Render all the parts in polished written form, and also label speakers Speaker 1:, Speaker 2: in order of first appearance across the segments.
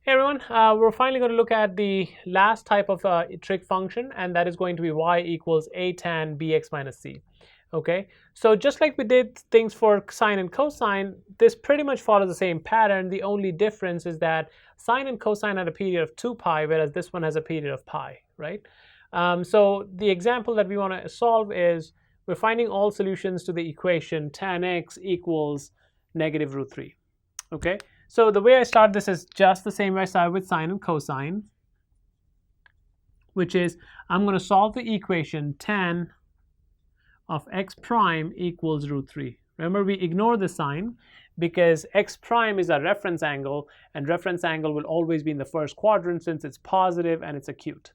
Speaker 1: Hey everyone, we're finally going to look at the last type of trig function, and that is going to be y equals a tan bx minus c. Okay, so just like we did things for sine and cosine, this pretty much follows the same pattern. The only difference is that sine and cosine had a period of 2 pi, whereas this one has a period of pi, right? So the example that we want to solve is we're finding all solutions to the equation tan x equals negative root 3. Okay, so the way I start this is just the same way I started with sine and cosine, which is I'm going to solve the equation tan of x prime equals root 3. Remember, we ignore the sign because x prime is a reference angle, and reference angle will always be in the first quadrant since it's positive and it's acute.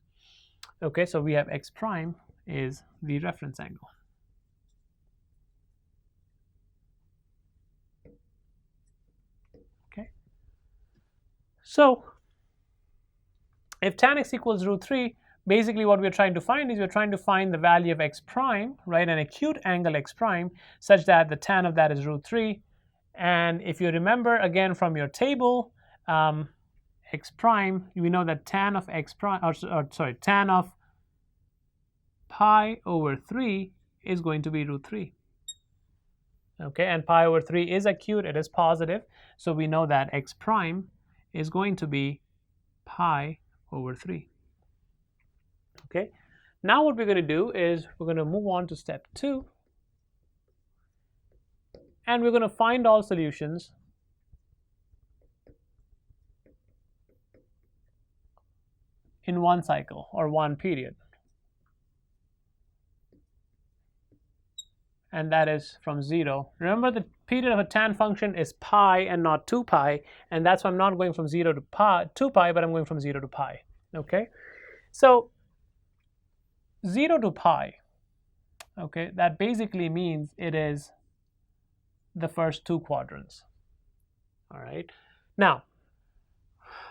Speaker 1: Okay, so we have x prime is the reference angle. So if tan x equals root 3, basically what we're trying to find is we're trying to find the value of x prime, right, an acute angle x prime, such that the tan of that is root 3. And if you remember again from your table, x prime, we know that tan of x prime, tan of pi over 3 is going to be root 3. Okay, and pi over 3 is acute, it is positive, so we know that x prime is going to be pi over 3. Okay, now what we're going to do is we're going to move on to step 2, and we're going to find all solutions in one cycle or one period, and that is from 0. Remember, the period of a tan function is pi and not 2 pi, and that's why I'm not going from 0 to 2 pi, but I'm going from 0 to pi. Okay, so 0 to pi, okay, that basically means it is the first 2 quadrants. All right, now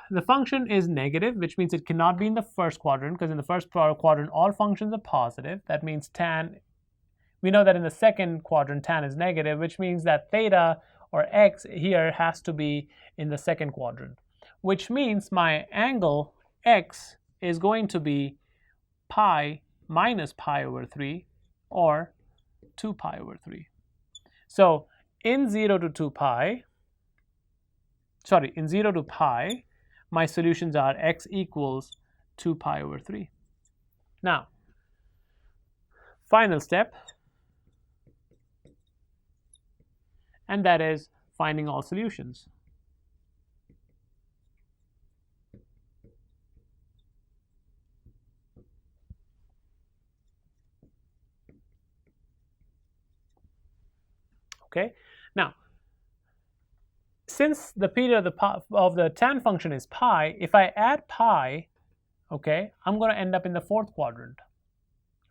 Speaker 1: the function is negative, which means it cannot be in the first quadrant, because in the first quadrant all functions are positive. That means tan, we know that in the second quadrant tan is negative, which means that theta or x here has to be in the second quadrant, which means my angle x is going to be pi minus pi over 3 or 2 pi over 3. So in 0 to 2 pi, in 0 to pi, my solutions are x equals 2 pi over 3. Now, final step, and that is finding all solutions. Okay, now since the period of the tan function is pi, if I add pi, okay, I'm going to end up in the fourth quadrant,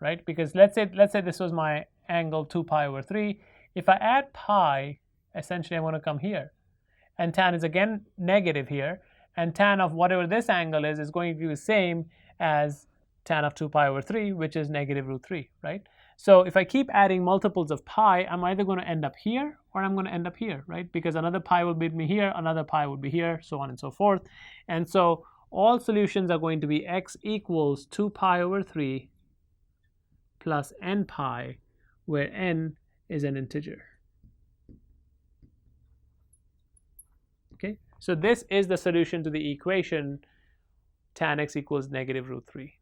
Speaker 1: right? Because let's say this was my angle 2 pi over 3. If I add pi, essentially I'm going to come here, and tan is again negative here, and tan of whatever this angle is going to be the same as tan of 2 pi over 3, which is negative root 3, right? So if I keep adding multiples of pi, I'm either going to end up here or I'm going to end up here, right? Because another pi will meet me here, another pi will be here, so on and so forth. And so all solutions are going to be x equals 2 pi over 3 plus n pi, where n is an integer. Okay, so this is the solution to the equation tan x equals negative root 3.